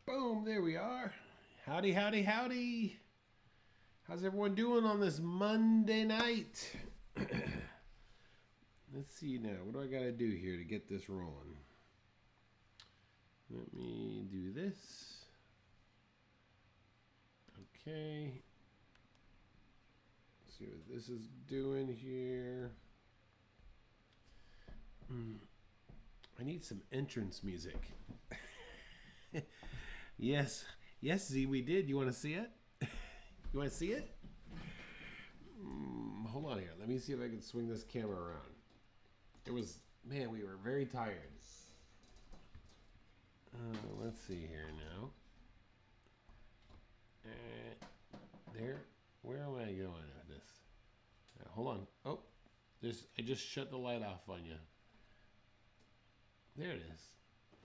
Boom, there we are. Howdy, howdy, howdy. How's everyone doing on this Monday night? Let's see now. What do I got to do here to get this rolling? Let me do this. Okay. Let's see what this is doing here. I need some entrance music. Yes, Z, we did. You want to see it? You want to see it? Hold on here. Let me see if I can swing this camera around. It was, man, we were very tired. Let's see here now. There. Where am I going with this? Hold on. Oh, I just shut the light off on you. There it is.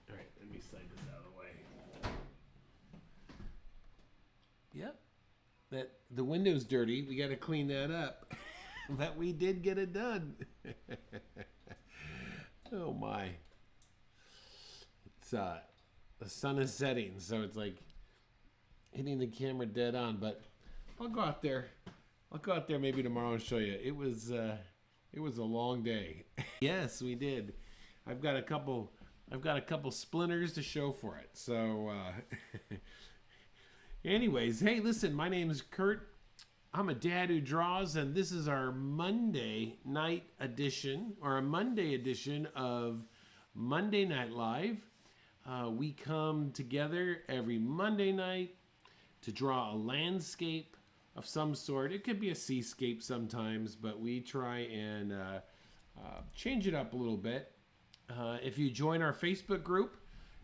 All right, let me slide this out of the way. Yep. The window's dirty. We got to clean that up. But we did get it done. Oh my. It's the sun is setting, so it's like hitting the camera dead on, but I'll go out there. I'll go out there maybe tomorrow and show you. It was a long day. Yes, we did. I've got a couple splinters to show for it. So anyways, hey, listen, my name is Kurt. I'm a dad who draws, and this is our Monday night edition, or a Monday edition of Monday Night Live. We come together every Monday night to draw a landscape of some sort. It could be a seascape sometimes, but we try and change it up a little bit. If you join our Facebook group,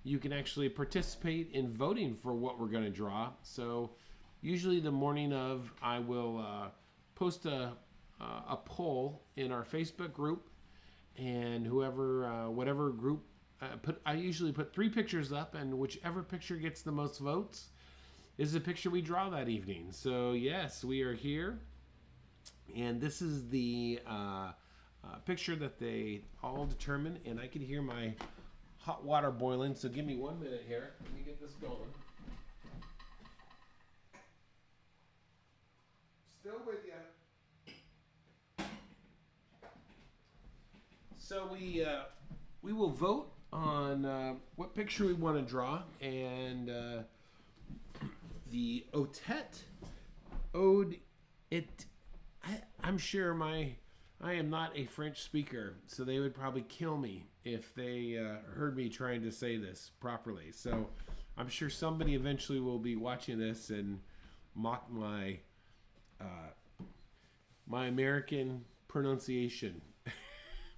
you can actually participate in voting for what we're going to draw. So usually the morning of, I will post a poll in our Facebook group, and whatever group, I usually put 3 pictures up, and whichever picture gets the most votes is the picture we draw that evening. So yes, we are here, and this is the picture that they all determined, and I can hear my hot water boiling, so give me 1 minute here. Let me get this going. Still with you. So we will vote on what picture we want to draw, and the ODETTE, I'm sure I am not a French speaker, so they would probably kill me if they heard me trying to say this properly. So I'm sure somebody eventually will be watching this and mock my American pronunciation.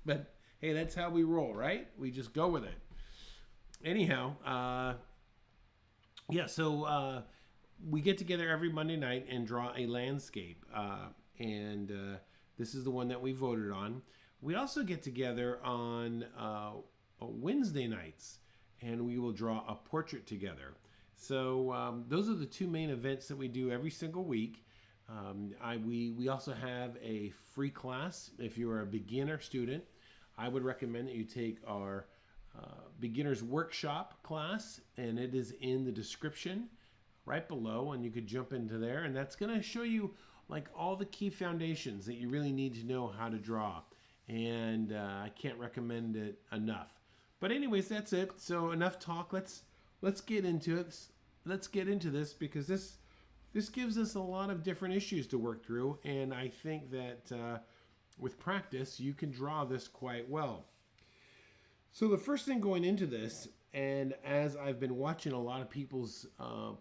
But hey, that's how we roll, right? We just go with it. Anyhow, yeah, so we get together every Monday night and draw a landscape. And this is the one that we voted on. We also get together on Wednesday nights, and we will draw a portrait together. So those are the 2 main events that we do every single week. We also have a free class. If you're a beginner student, I would recommend that you take our beginner's workshop class, and it is in the description right below, and you could jump into there, and that's going to show you like all the key foundations that you really need to know how to draw. And I can't recommend it enough. But anyways, that's it. So enough talk. Let's get into it. Let's get into this, because this gives us a lot of different issues to work through, and I think that with practice you can draw this quite well. So the first thing going into this, and as I've been watching a lot of people's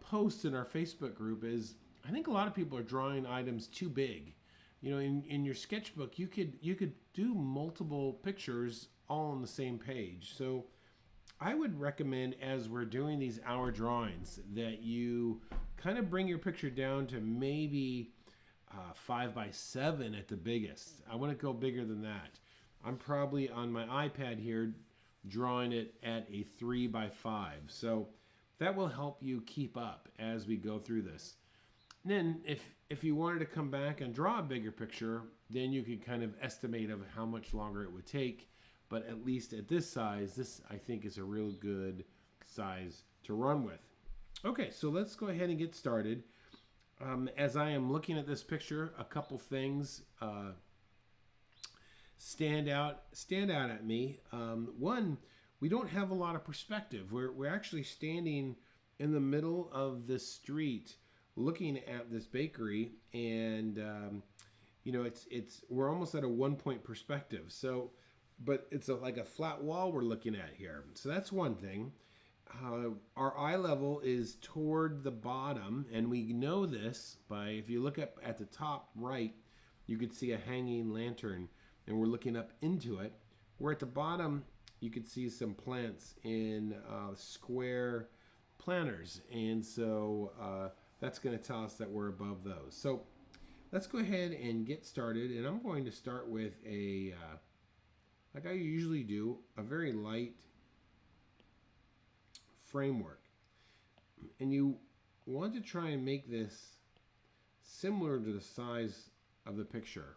posts in our Facebook group, is I think a lot of people are drawing items too big. You know, in your sketchbook, you could do multiple pictures all on the same page. So I would recommend, as we're doing these hour drawings, that you kind of bring your picture down to maybe 5 by 7 at the biggest. I want to go bigger than that. I'm probably on my iPad here drawing it at a 3 by 5. So that will help you keep up as we go through this. And then if you wanted to come back and draw a bigger picture, then you could kind of estimate of how much longer it would take. But at least at this size, this I think is a real good size to run with. Okay, so let's go ahead and get started. As I am looking at this picture, a couple things stand out at me. One, we don't have a lot of perspective. We're actually standing in the middle of the street, looking at this bakery, and you know, we're almost at a 1 point perspective. So, but it's like a flat wall we're looking at here. So that's one thing. Our eye level is toward the bottom, and we know this by, if you look up at the top right, you could see a hanging lantern, and we're looking up into it. We're at the bottom, you could see some plants in square planters, and so that's going to tell us that we're above those. So let's go ahead and get started, and I'm going to start with a, like I usually do, a very light framework. And you want to try and make this similar to the size of the picture.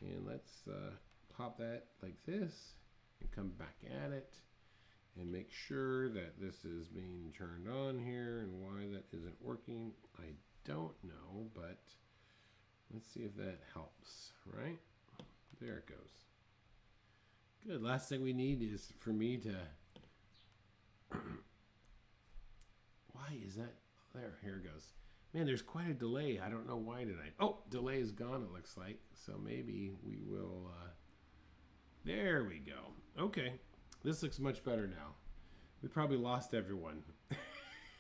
And let's pop that like this and come back at it and make sure that this is being turned on here, and why that isn't working, I don't know, but let's see if that helps, right? There it goes. Good. Last thing we need is for me to why is that there? Here it goes. Man, there's quite a delay. I don't know why tonight. Oh, delay is gone, it looks like. So maybe we will there we go. Okay. This looks much better now. We probably lost everyone.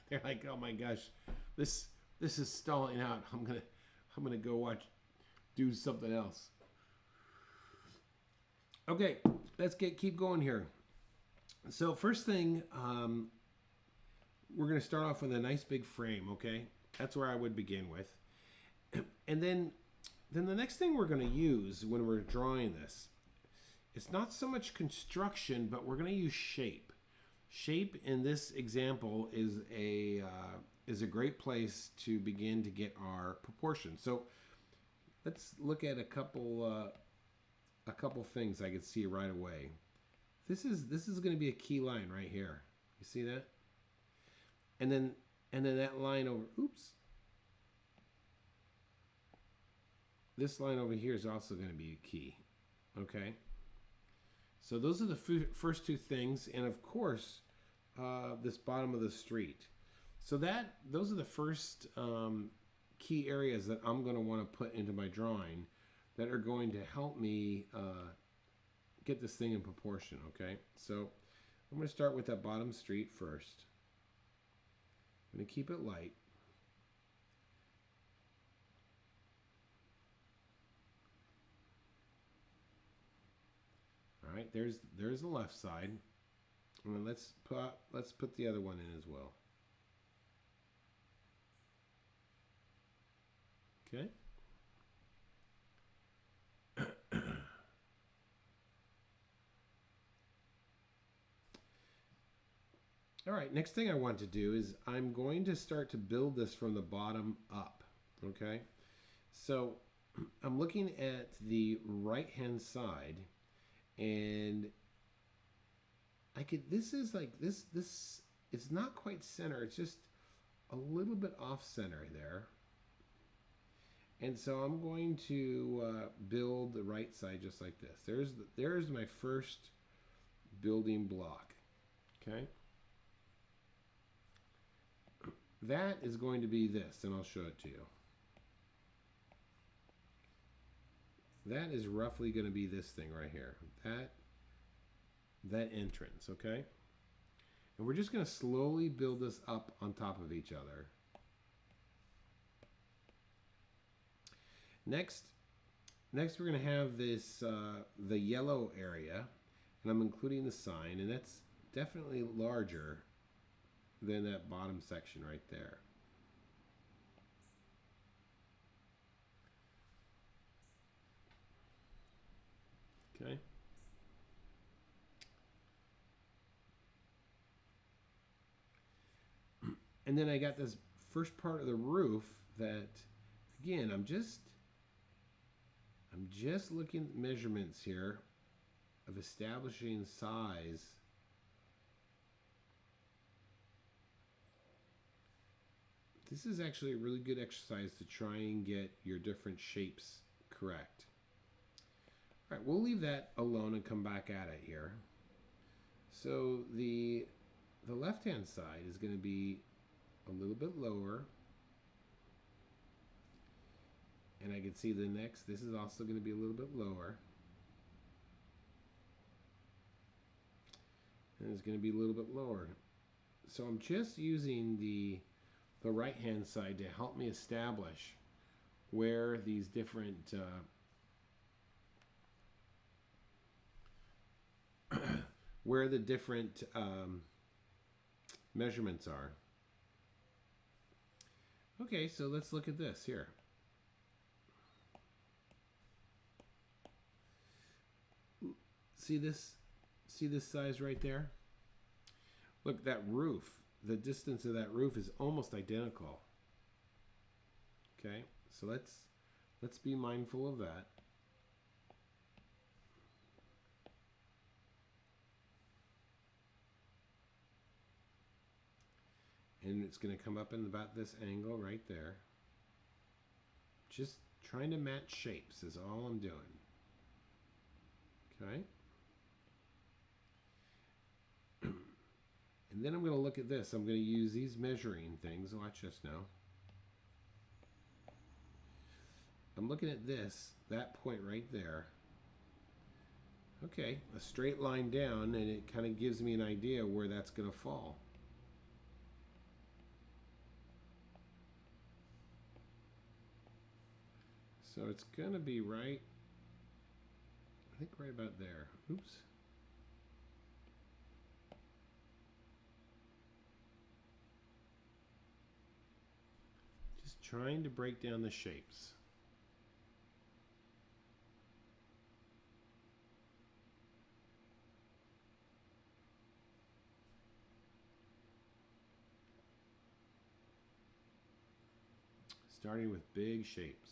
They're like, oh my gosh, this is stalling out. I'm gonna go do something else. Okay, let's keep going here. So first thing, we're going to start off with a nice big frame, okay? That's where I would begin with. And then the next thing we're going to use when we're drawing this, it's not so much construction, but we're going to use shape. Shape in this example is a great place to begin to get our proportions. So let's look at a couple things I could see right away. This is going to be a key line right here. You see that? And then that line over, oops. This line over here is also going to be a key. Okay? So those are the first two things, and of course, this bottom of the street. So those are the first key areas that I'm going to want to put into my drawing that are going to help me get this thing in proportion, okay? So I'm going to start with that bottom street first. I'm going to keep it light. All right, there's the left side. And then let's put the other one in as well. Okay. All right, next thing I want to do is I'm going to start to build this from the bottom up, okay? So I'm looking at the right-hand side, and this is like, this, it's not quite center, it's just a little bit off center there. And so I'm going to build the right side just like this. There's my first building block, okay? That is going to be this, and I'll show it to you. That is roughly going to be this thing right here. That entrance, okay? And we're just going to slowly build this up on top of each other. Next we're going to have this, the yellow area, and I'm including the sign, and that's definitely larger than that bottom section right there. Okay. And then I got this first part of the roof that, again, I'm just looking at measurements here of establishing size This is actually a really good exercise to try and get your different shapes correct. All right, we'll leave that alone and come back at it here. So the left-hand side is going to be a little bit lower. And I can see the next, this is also going to be a little bit lower. And it's going to be a little bit lower. So I'm just using the right-hand side to help me establish where these different where the different measurements are. Okay, so let's look at this here. See this size right there? Look, that roof, the distance of that roof is almost identical. Okay, so let's be mindful of that. And it's going to come up in about this angle right there. Just trying to match shapes is all I'm doing. Okay. And then I'm going to look at this. I'm going to use these measuring things. Watch this now. I'm looking at this, that point right there. Okay, a straight line down, and it kind of gives me an idea where that's going to fall. So it's going to be right, I think right about there. Oops. Just trying to break down the shapes. Starting with big shapes.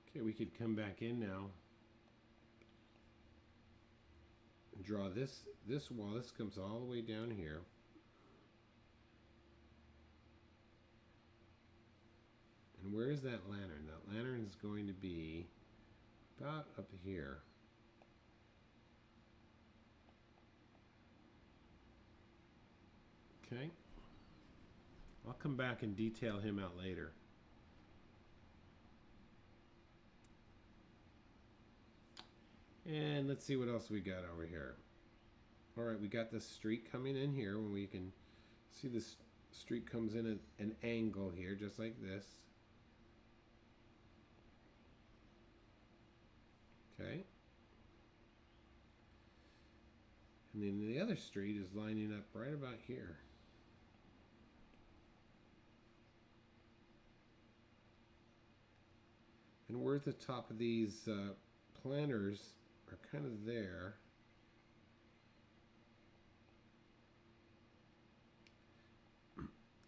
Okay, we could come back in now and draw this wall. This comes all the way down here. And where is that lantern? That lantern is going to be about up here. Okay. I'll come back and detail him out later. And let's see what else we got over here. All right, we got this street coming in here when we can see this street comes in at an angle here, just like this. Okay. And then the other street is lining up right about here. And we're at the top of these planters are kind of there.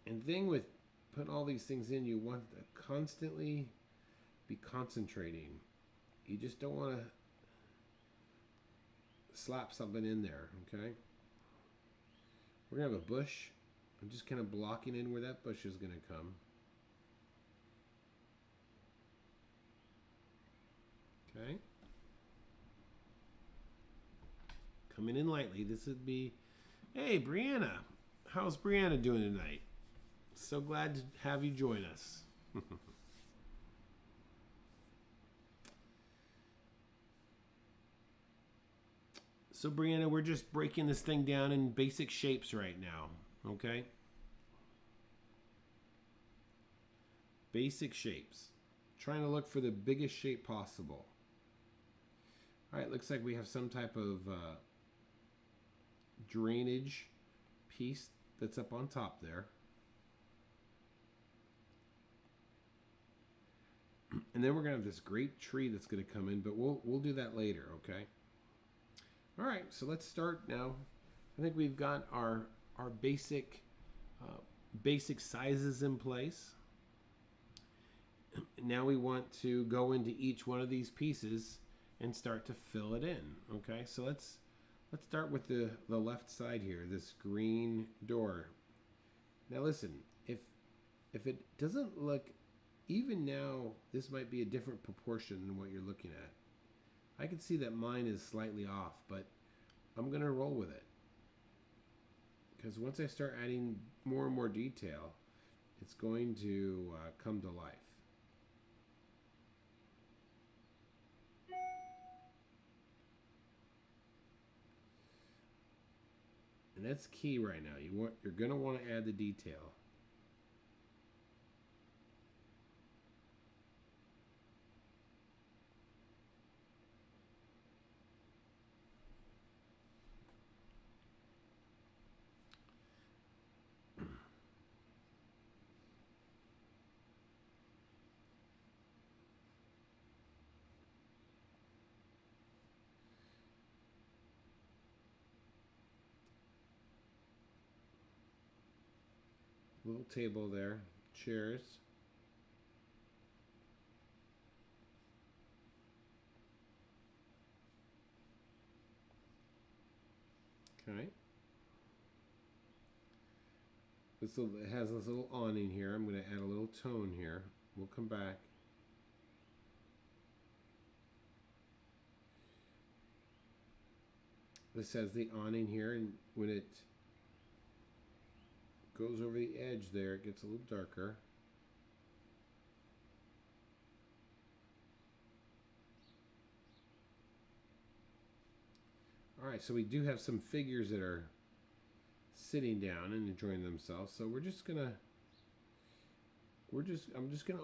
And the thing with putting all these things in, you want to constantly be concentrating. You just don't want to slap something in there, okay? We're going to have a bush. I'm just kind of blocking in where that bush is going to come. Okay. Coming in lightly. This would be, hey, Brianna. How's Brianna doing tonight? So glad to have you join us. So, Brianna, we're just breaking this thing down in basic shapes right now, okay? Basic shapes. Trying to look for the biggest shape possible. All right, looks like we have some type of drainage piece that's up on top there. And then we're going to have this great tree that's going to come in, but we'll do that later, okay? All right, so let's start now. I think we've got our basic sizes in place. Now we want to go into each one of these pieces and start to fill it in. Okay, so Let's start with the left side here, this green door. Now listen, if it doesn't look, even now, this might be a different proportion than what you're looking at. I can see that mine is slightly off, but I'm going to roll with it. Because once I start adding more and more detail, it's going to come to life. And that's key right now. You're going to want to add the detail. Little table there, chairs. Okay. It has this little awning here. I'm going to add a little tone here. We'll come back. This has the awning here, and when it goes over the edge there, it gets a little darker. All right, so we do have some figures that are sitting down and enjoying themselves. So I'm just gonna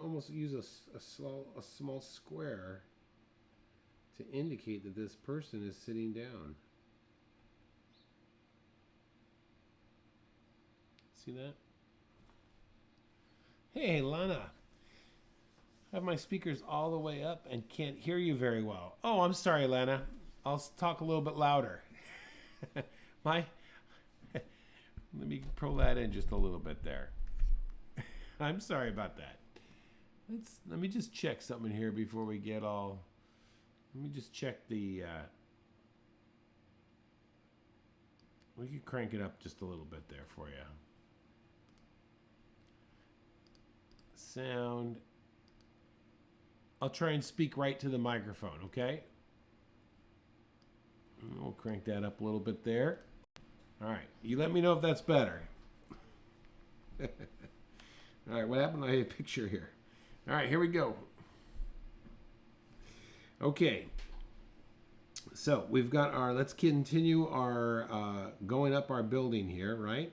almost use a small square to indicate that this person is sitting down. See that? Hey, Lana. I have my speakers all the way up and can't hear you very well. Oh, I'm sorry, Lana. I'll talk a little bit louder. Let me pull that in just a little bit there. I'm sorry about that. Let me just check something here before we get all. Let me just check the. We could crank it up just a little bit there for you. Sound. I'll try and speak right to the microphone, okay? We'll crank that up a little bit there. All right, you let me know if that's better. All right, what happened? I had a picture here. All right, here we go. Okay, so we've got our, let's continue our going up our building here, right?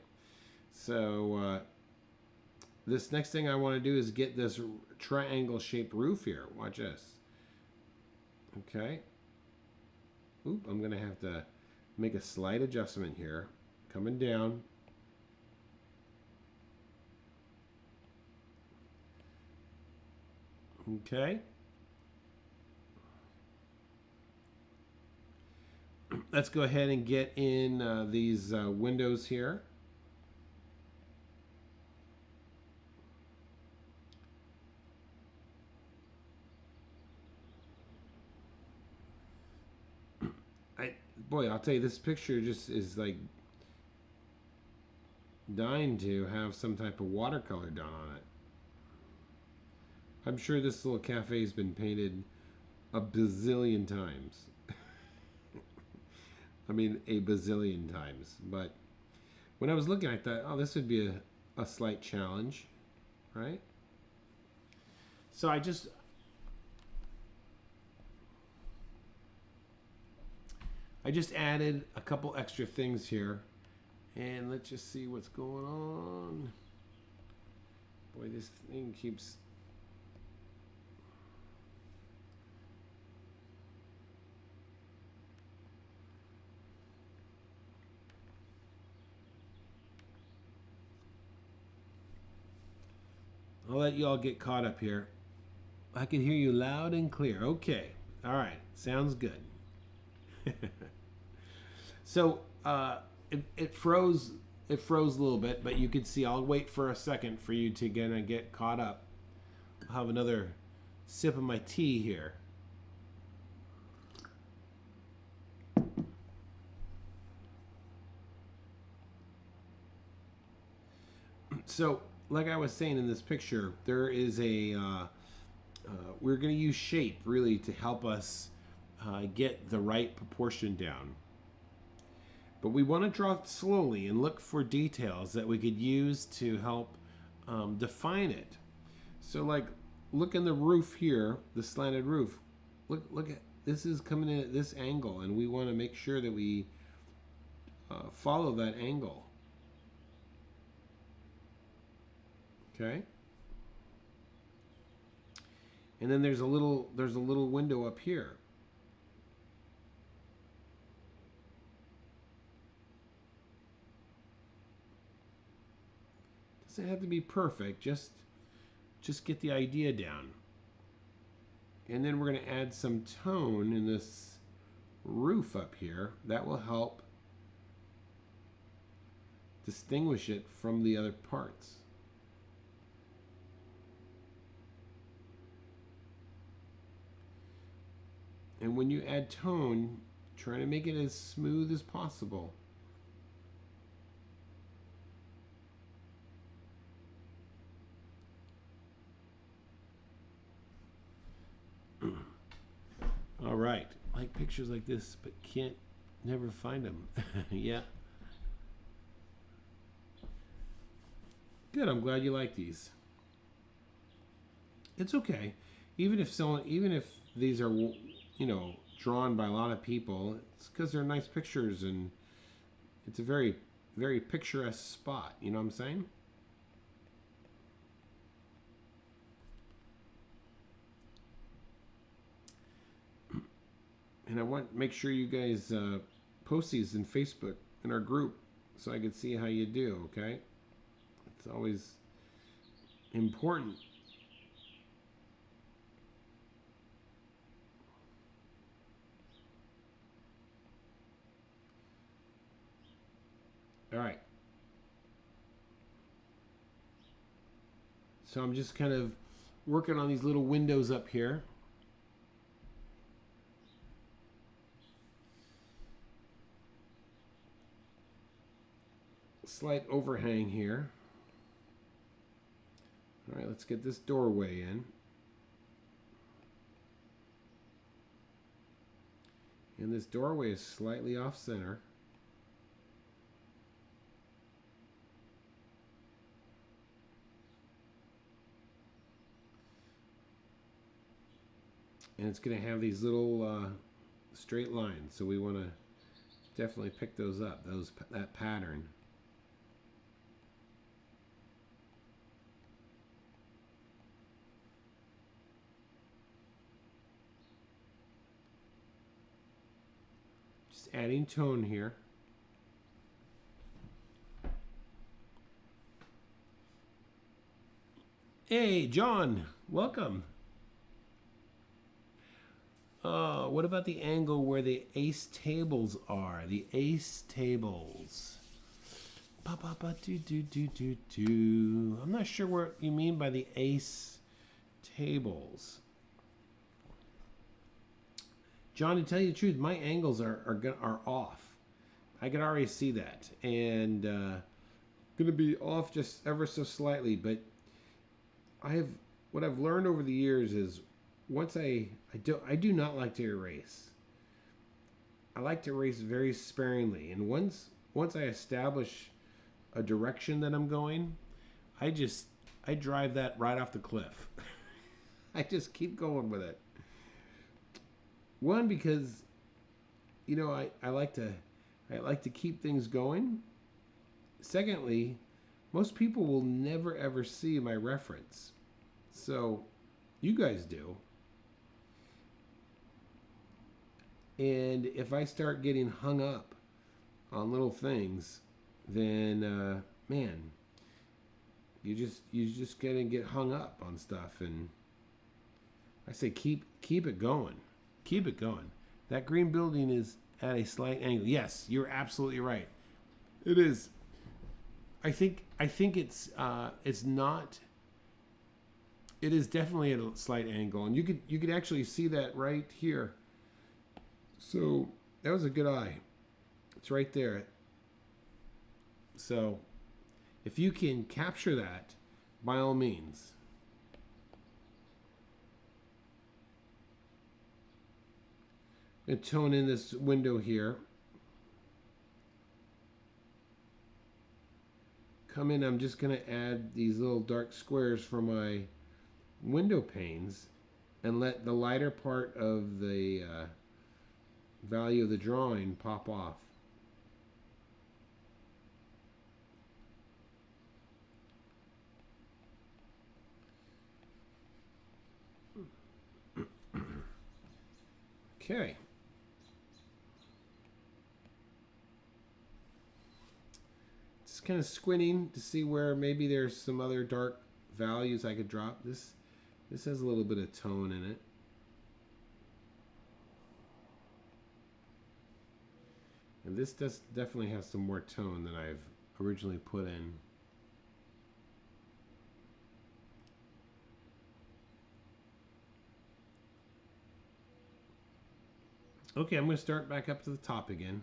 So this next thing I want to do is get this triangle shaped roof here. Watch this. Okay. Oop, I'm going to have to make a slight adjustment here. Coming down. Okay. Let's go ahead and get in these windows here. Boy, I'll tell you, this picture just is like dying to have some type of watercolor done on it. I'm sure this little cafe has been painted a bazillion times. I mean, a bazillion times. But when I was looking, I thought, oh, this would be a slight challenge, right? So I just added a couple extra things here, and let's just see what's going on. Boy, this thing keeps. I'll let you all get caught up here. I can hear you loud and clear. Okay. All right. Sounds good. So it froze a little bit, but you can see. I'll wait for a second for you to get caught up. I'll have another sip of my tea here. So, like I was saying in this picture, there is a, we're going to use shape really to help us get the right proportion down. But we want to draw it slowly and look for details that we could use to help define it. So like, look in the roof here, the slanted roof. Look at, this is coming in at this angle, and we want to make sure that we follow that angle. Okay. And then there's a little window up here. Doesn't have to be perfect, just get the idea down. And then we're going to add some tone in this roof up here. That will help distinguish it from the other parts. And when you add tone, try to make it as smooth as possible. All right, like pictures like this, but never find them. Yeah. Good, I'm glad you like these. It's okay. Even if these are, you know, drawn by a lot of people, it's because they're nice pictures and it's a very, very picturesque spot. You know what I'm saying? And I want to make sure you guys post these in Facebook in our group so I can see how you do, okay? It's always important. All right. So I'm just kind of working on these little windows up here. Slight overhang here. All right, let's get this doorway in. And this doorway is slightly off center. And it's going to have these little straight lines, so we want to definitely pick those up, that pattern. Just adding tone here. Hey, John, welcome. What about the angle where the ace tables are? The ace tables. I'm not sure what you mean by the ace tables. John, to tell you the truth, my angles are off. I can already see that, and going to be off just ever so slightly. But what I've learned over the years is once I do not like to erase. I like to erase very sparingly, and once I establish a direction that I'm going, I drive that right off the cliff. I just keep going with it. One, because you know I like to keep things going. Secondly, most people will never ever see my reference, so you guys do. And if I start getting hung up on little things, then man, you just gonna get hung up on stuff. And I say keep it going, keep it going. That green building is at a slight angle. Yes, you're absolutely right. It is. I think it's not. It is definitely at a slight angle, and you could actually see that right here. So that was a good eye. It's right there. So if you can capture that, by all means. And tone in this window here. Come in, I'm just going to add these little dark squares for my window panes and let the lighter part of the value of the drawing pop off. Okay. Just kind of squinting to see where maybe there's some other dark values I could drop. This has a little bit of tone in it. And this definitely has some more tone than I've originally put in. Okay, I'm going to start back up to the top again.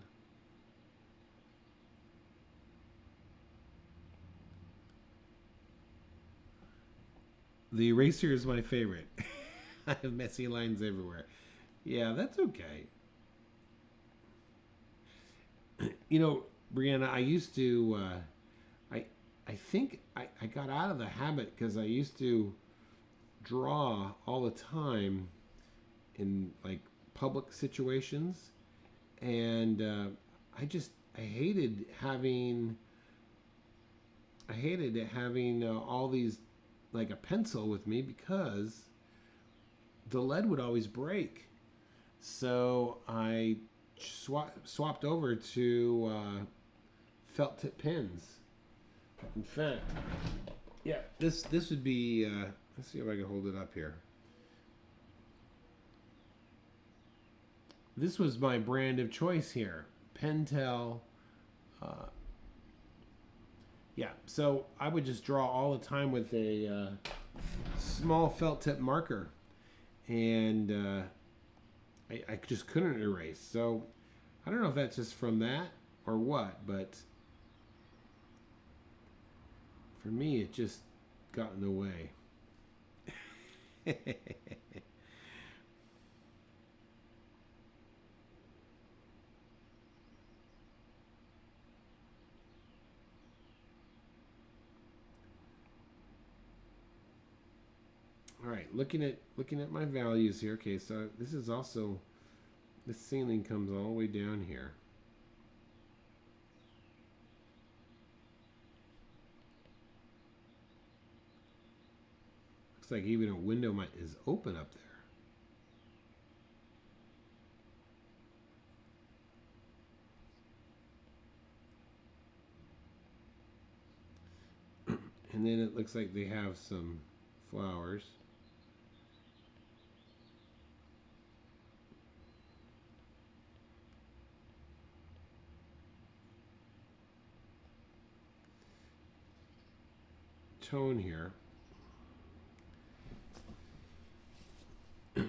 The eraser is my favorite. I have messy lines everywhere. Yeah, that's okay. You know, Brianna, I used to, I think I got out of the habit because I used to draw all the time in like public situations, and I hated having all these like a pencil with me because the lead would always break. So I swapped over to felt tip pens. In fact, yeah, this would be. Let's see if I can hold it up here. This was my brand of choice here, Pentel. Yeah, so I would just draw all the time with a small felt tip marker, and I just couldn't erase. So I don't know if that's just from that or what, but for me it just got in the way. All right, looking at my values here. Okay, so this is also, the ceiling comes all the way down here. Looks like even a window is open up there. And then it looks like they have some flowers. Tone here. All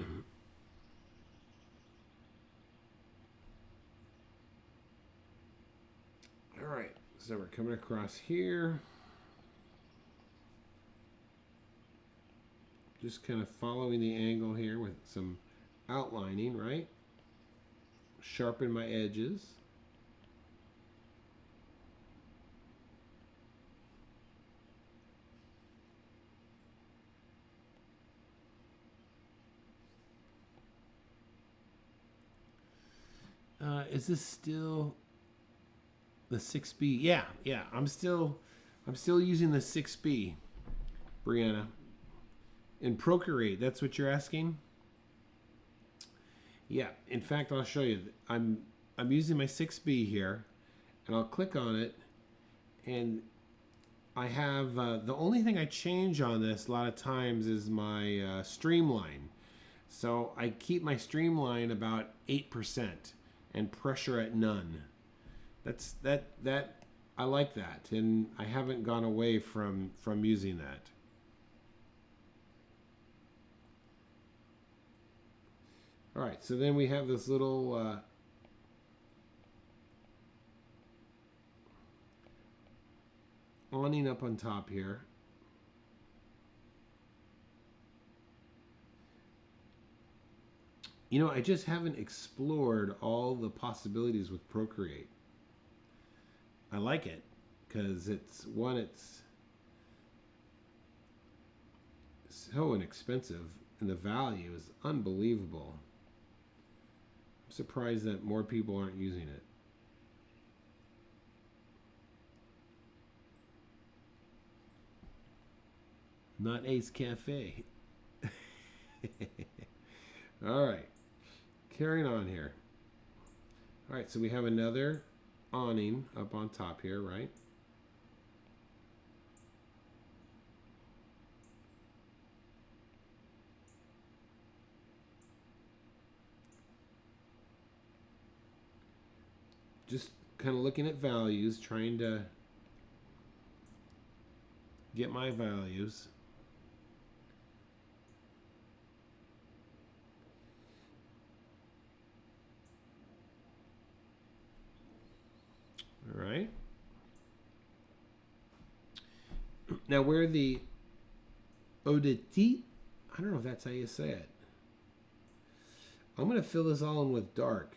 right, so we're coming across here. Just kind of following the angle here with some outlining, right? Sharpen my edges. Is this still the 6B? Yeah. I'm still using the 6B, Brianna. In Procreate, that's what you're asking? Yeah. In fact, I'll show you. I'm using my 6B here, and I'll click on it, and I have the only thing I change on this a lot of times is my streamline. So I keep my streamline about 8%. And pressure at none. That I like that, and I haven't gone away from using that. All right, so then we have this little awning up on top here. You know, I just haven't explored all the possibilities with Procreate. I like it because it's so inexpensive and the value is unbelievable. I'm surprised that more people aren't using it. Not Ace Cafe. All right. Carrying on here. All right, so we have another awning up on top here, right? Just kind of looking at values, trying to get my values. All right. Now where the ODETTE, I don't know if that's how you say it. I'm going to fill this all in with dark.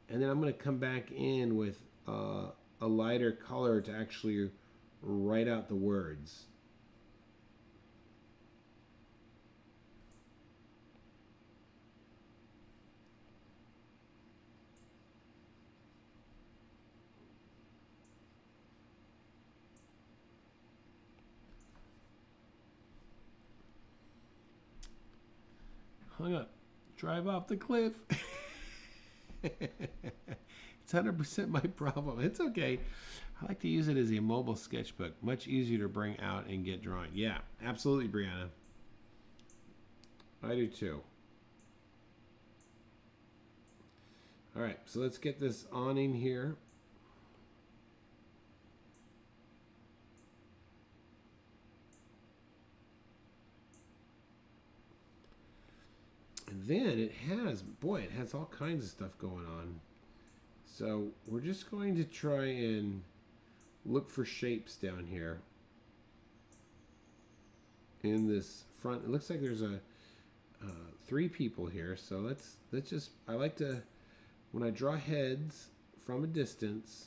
And then I'm going to come back in with a lighter color to actually write out the words. Hung up. Drive off the cliff. It's 100% my problem. It's okay. I like to use it as a mobile sketchbook. Much easier to bring out and get drawing. Yeah, absolutely, Brianna. I do too. All right, so let's get this awning here. And then it has, boy, it has all kinds of stuff going on. So we're just going to try and look for shapes down here in this front. It looks like there's a 3 people here. So let's just, I like to, when I draw heads from a distance,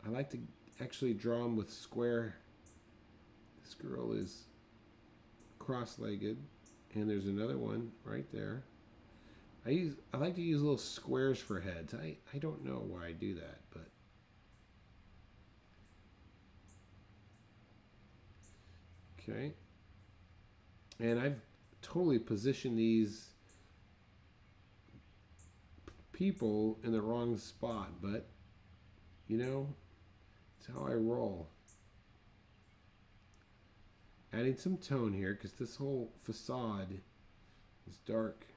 I like to actually draw them with square. This girl is cross-legged, and there's another one right there. I like to use little squares for heads. I don't know why I do that, but okay. And I've totally positioned these people in the wrong spot, but you know, it's how I roll. Adding some tone here because this whole facade is dark.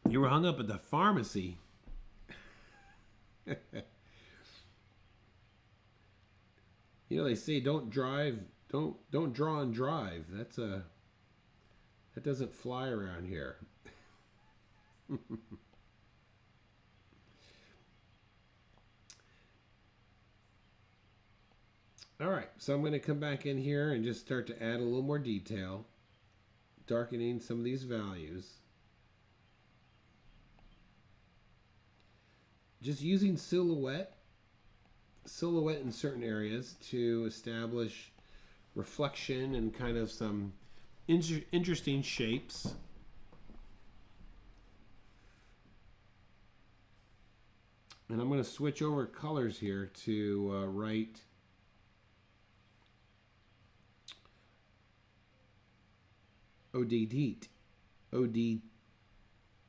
You were hung up at the pharmacy. You know, they say don't drive, don't draw and drive. That doesn't fly around here. All right, so I'm going to come back in here and just start to add a little more detail, darkening some of these values. Just using silhouette in certain areas to establish reflection and kind of some interesting shapes. And I'm going to switch over colors here to write ODETTE. ODETTE.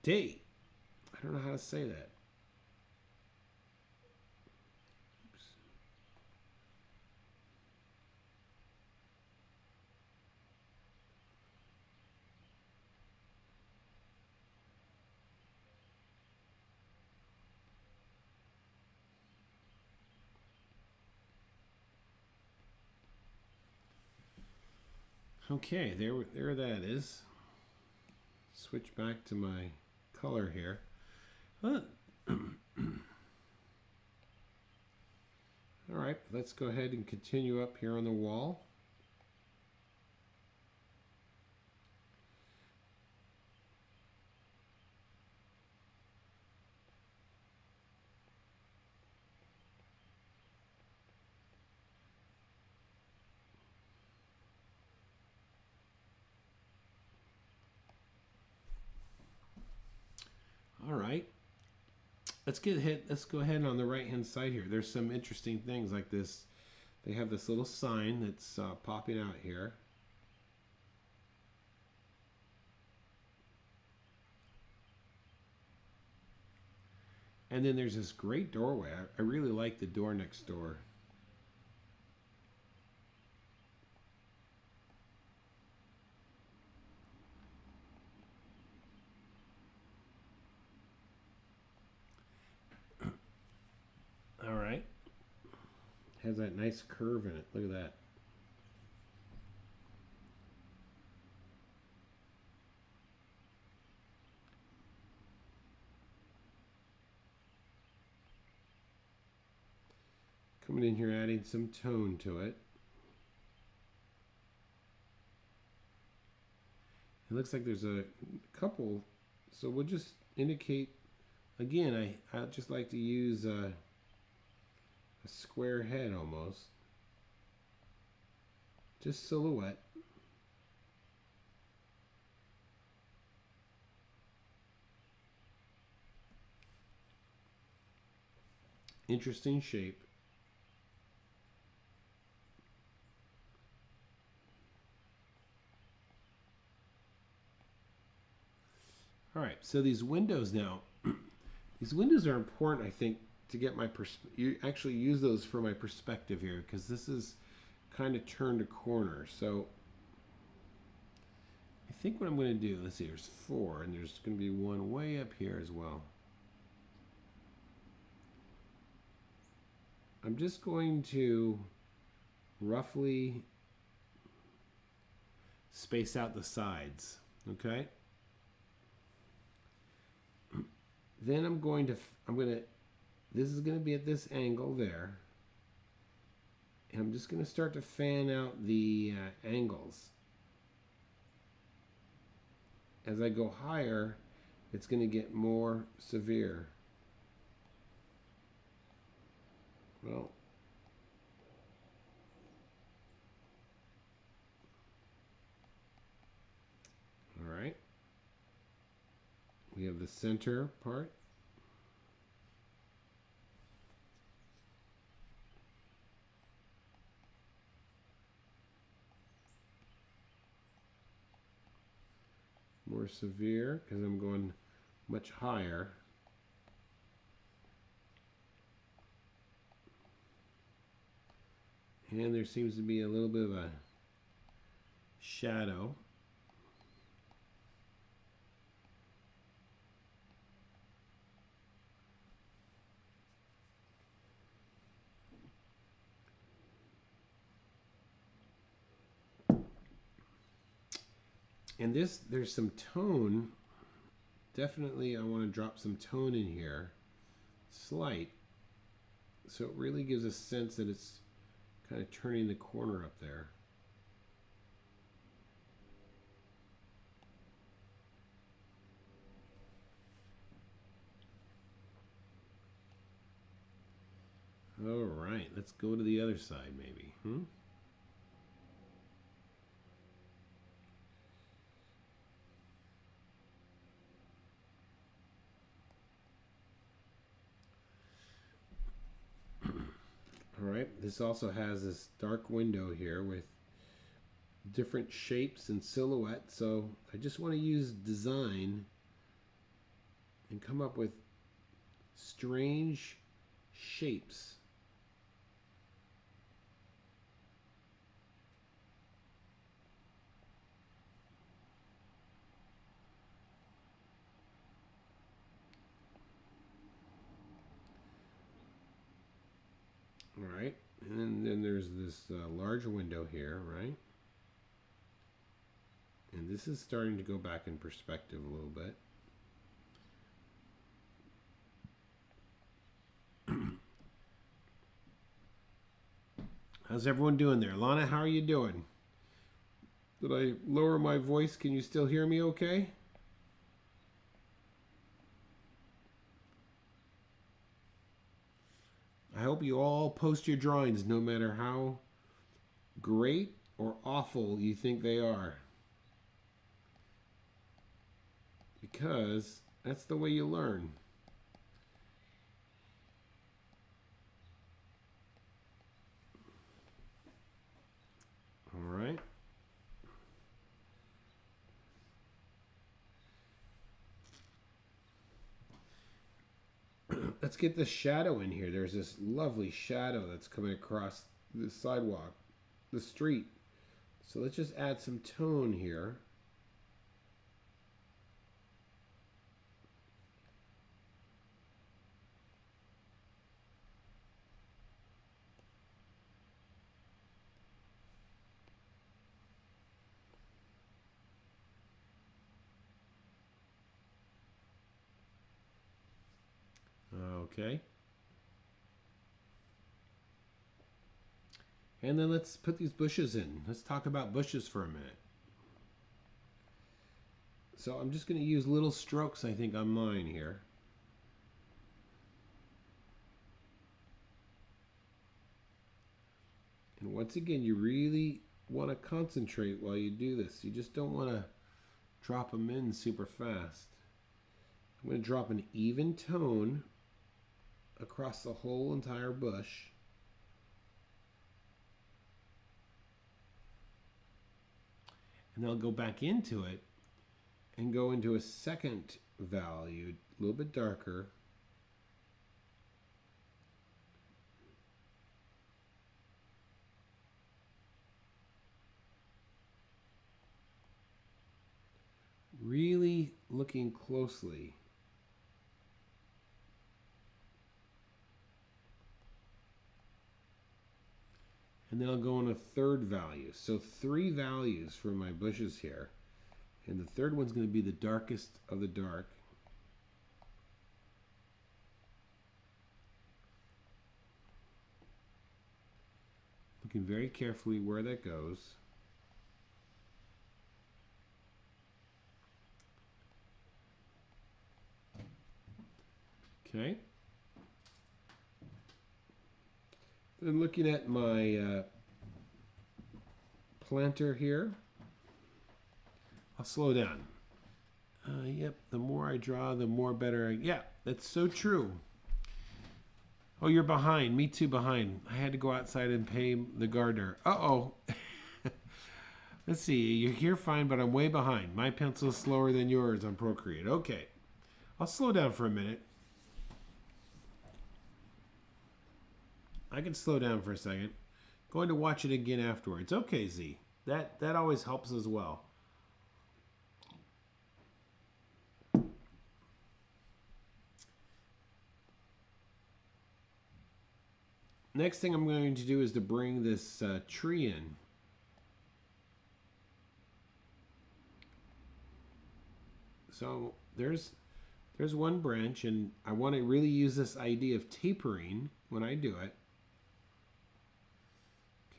I don't know how to say that. Okay, there that is. Switch back to my color here. All right, let's go ahead and continue up here on the wall. All right. Let's go ahead on the right hand side here. There's some interesting things like this. They have this little sign that's popping out here. And then there's this great doorway. I really like the door next door. All right. Has that nice curve in it. Look at that. Coming in here, adding some tone to it. It looks like there's a couple, so we'll just indicate, again, I just like to use a square head almost. Just silhouette. Interesting shape. All right, so these windows now, these windows are important, I think, to get my you actually use those for my perspective here, because this is kind of turned a corner. So I think what I'm going to do, let's see, there's 4, and there's going to be one way up here as well. I'm just going to roughly space out the sides, okay? Then this is going to be at this angle there. And I'm just going to start to fan out the angles. As I go higher, it's going to get more severe. Well, all right. We have the center part. More severe because I'm going much higher. And there seems to be a little bit of a shadow. And there's some tone. Definitely I want to drop some tone in here. Slight. So it really gives a sense that it's kind of turning the corner up there. All right, let's go to the other side maybe. All right, this also has this dark window here with different shapes and silhouettes. So I just want to use design and come up with strange shapes. All right, and then there's this large window here, right? this is starting to go back in perspective a little bit. How's everyone doing there? Lana, how are you doing? Did I lower my voice? Can you still hear me okay? I hope you all post your drawings no matter how great or awful you think they are. Because that's the way you learn. All right. Let's get the shadow in here. There's this lovely shadow that's coming across the sidewalk, the street. So let's just add some tone here. Okay. And then let's put these bushes in. Let's talk about bushes for a minute. So I'm just going to use little strokes, I think, on mine here. And once again, you really want to concentrate while you do this. You just don't want to drop them in super fast. I'm going to drop an even tone across the whole entire bush. And then I'll go back into it and go into a second value, a little bit darker. Really looking closely. And then I'll go on a third value. So 3 values for my bushes here. And the third one's going to be the darkest of the dark. Looking very carefully where that goes. Okay. Then looking at my planter here, I'll slow down. Yep, the more I draw, the more better yeah, that's so true. Oh, you're behind. Me too, behind. I had to go outside and pay the gardener. Uh-oh. Let's see. You're here fine, but I'm way behind. My pencil is slower than yours on Procreate. Okay. I'll slow down for a minute. I can slow down for a second. Going to watch it again afterwards. Okay, Z. That always helps as well. Next thing I'm going to do is to bring this tree in. So there's one branch, and I want to really use this idea of tapering when I do it.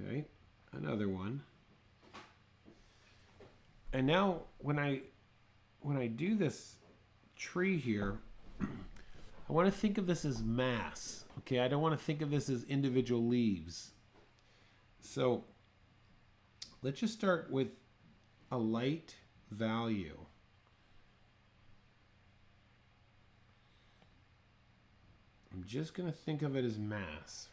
Okay, another one. And now when I do this tree here, I want to think of this as mass. Okay, I don't want to think of this as individual leaves. So let's just start with a light value. I'm just going to think of it as mass.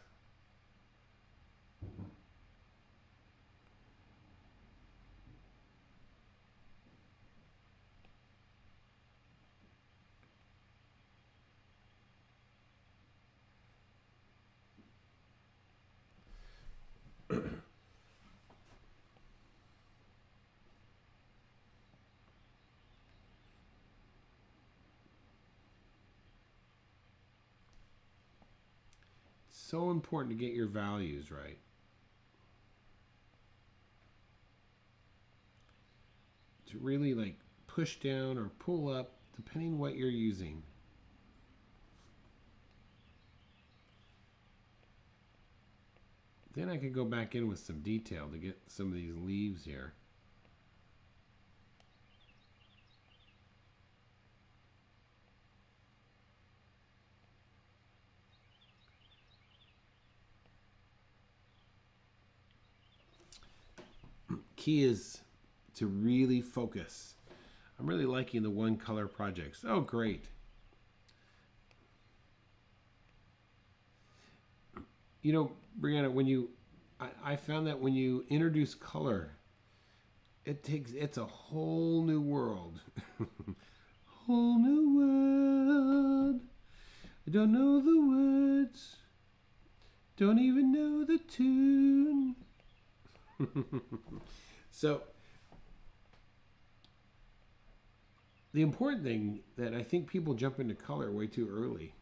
So important to get your values right. to really like push down or pull up, depending what you're using. Then I could go back in with some detail to get some of these leaves here. Key is to really focus. I'm really liking the one color projects. Oh, great. You know, Brianna, I found that when you introduce color, it's a whole new world. Whole new world. I don't know the words. Don't even know the tune. So, the important thing that I think people jump into color way too early,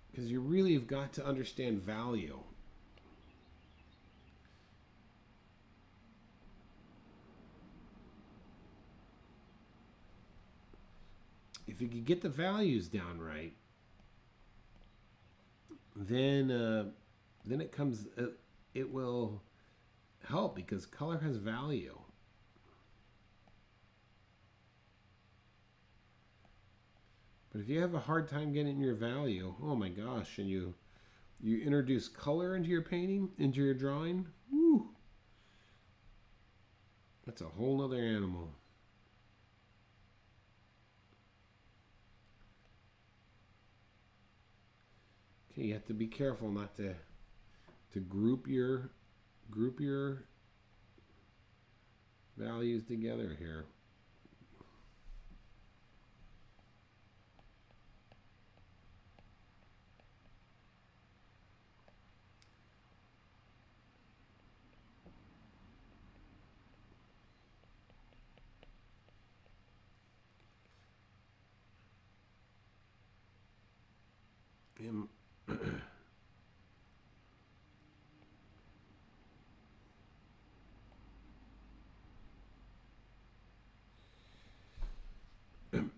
because you really have got to understand value. If you can get the values down right, then it comes. It will help because color has value. But if you have a hard time getting your value, oh my gosh, and you introduce color into your painting, into your drawing, woo, that's a whole nother animal. Okay, you have to be careful not to group your values together here.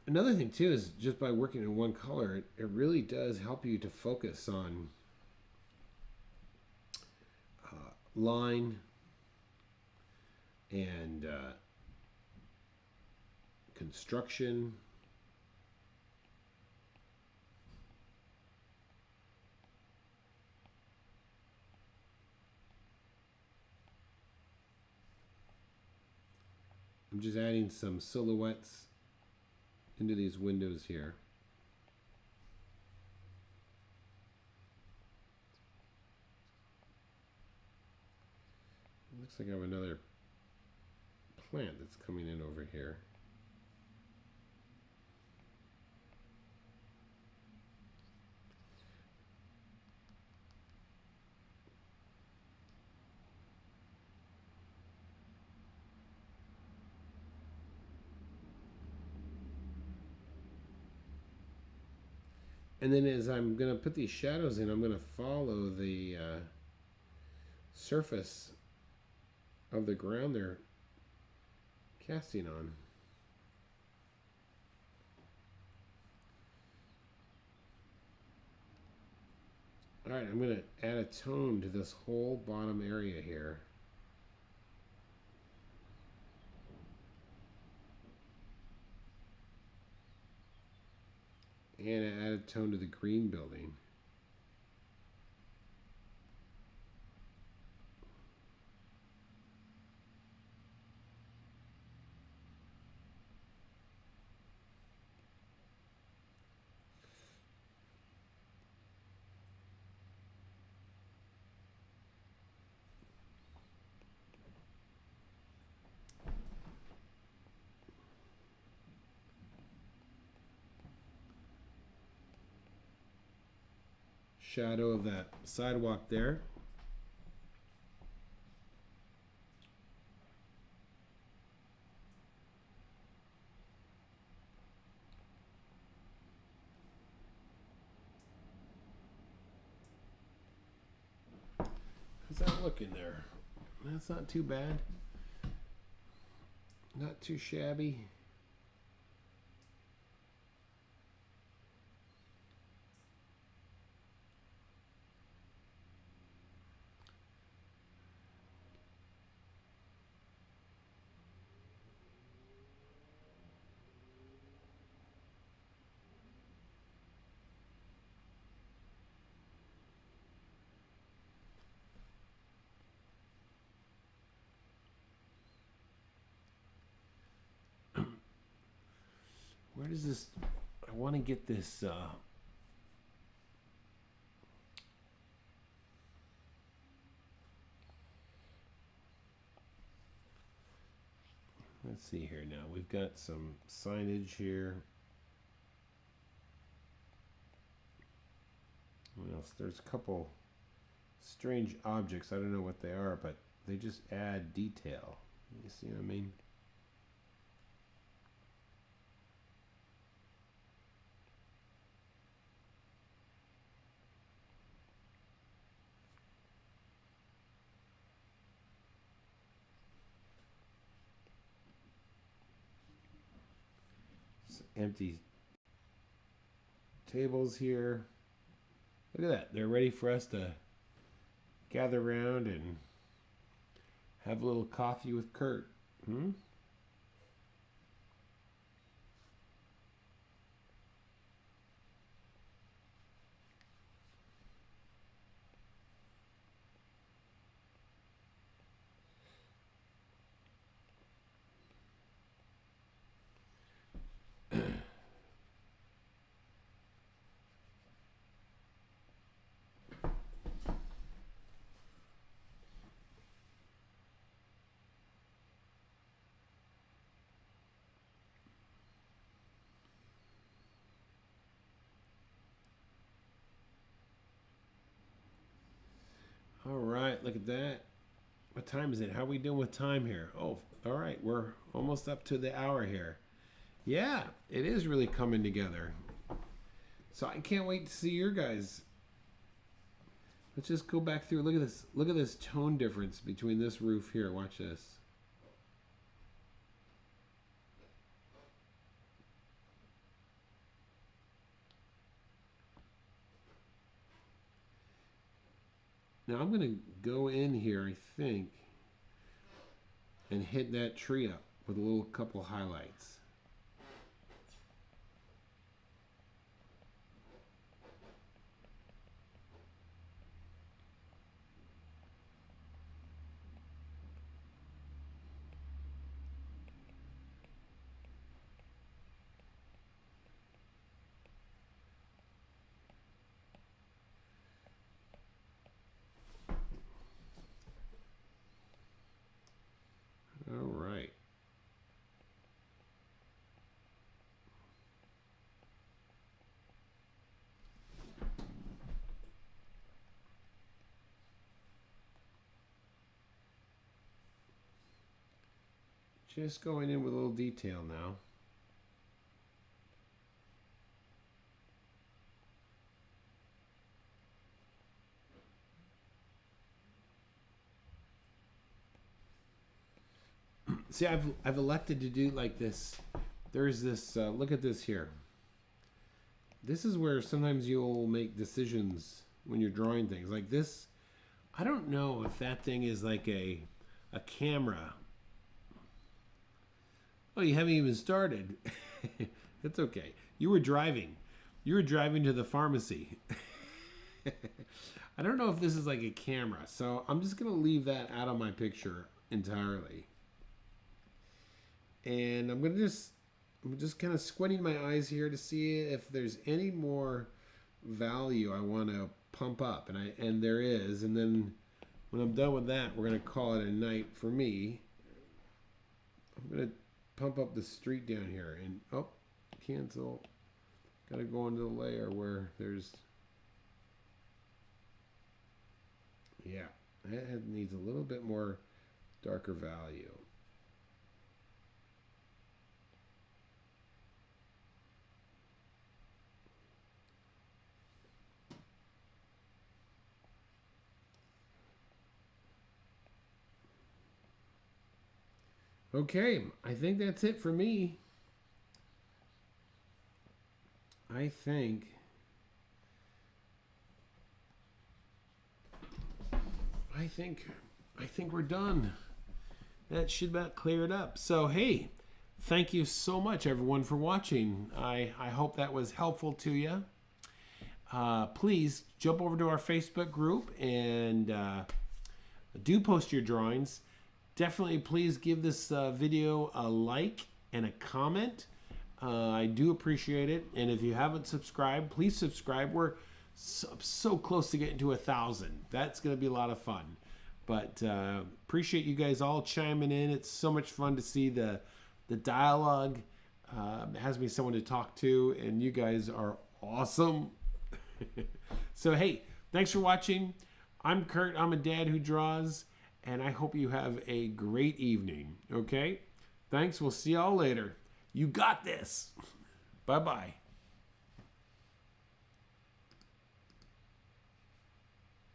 Another thing too is just by working in one color, it really does help you to focus on line and construction. I'm just adding some silhouettes into these windows here. It looks like I have another plant that's coming in over here. And then as I'm going to put these shadows in, I'm going to follow the surface of the ground they're casting on. All right, I'm going to add a tone to this whole bottom area here. And add a tone to the green building. Shadow of that sidewalk there. How's that looking there? That's not too bad. Not too shabby. Where does this... I want to get this... let's see here now. We've got some signage here. What else? There's a couple strange objects. I don't know what they are, but they just add detail. You see what I mean? Empty tables here. Look at that. They're ready for us to gather around and have a little coffee with Kurt. All right, look at that. What time is it? How are we doing with time here? Oh, all right, we're almost up to the hour here. Yeah, it is really coming together. So I can't wait to see your guys. Let's just go back through. Look at this. Look at this tone difference between this roof here. Watch this. Now I'm going to go in here, I think, and hit that tree up with a little couple highlights. All right. Just going in with a little detail now. See, I've elected to do like this. There's this, look at this here. This is where sometimes you'll make decisions when you're drawing things. Like this, I don't know if that thing is like a camera. Oh, you haven't even started. That's okay. You were driving. You were driving to the pharmacy. I don't know if this is like a camera, so I'm just going to leave that out of my picture entirely. And I'm just kind of squinting my eyes here to see if there's any more value I want to pump up, and there is. And then when I'm done with that, we're going to call it a night for me. I'm going to pump up the street down here, and cancel. Got to go into the layer where there's, yeah, that needs a little bit more darker value. Okay, I think that's it for me. I think we're done. That should about clear it up. So hey, thank you so much everyone for watching. I hope that was helpful to you. Please jump over to our Facebook group and do post your drawings. Definitely please give this video a like and a comment. I do appreciate it. And if you haven't subscribed, please subscribe. We're so close to getting to 1,000. That's going to be a lot of fun. But appreciate you guys all chiming in. It's so much fun to see the dialogue. It has me someone to talk to, and you guys are awesome. So hey, thanks for watching. I'm Kurt. I'm a dad who draws, and I hope you have a great evening. Okay? Thanks. We'll see y'all later. You got this. Bye-bye.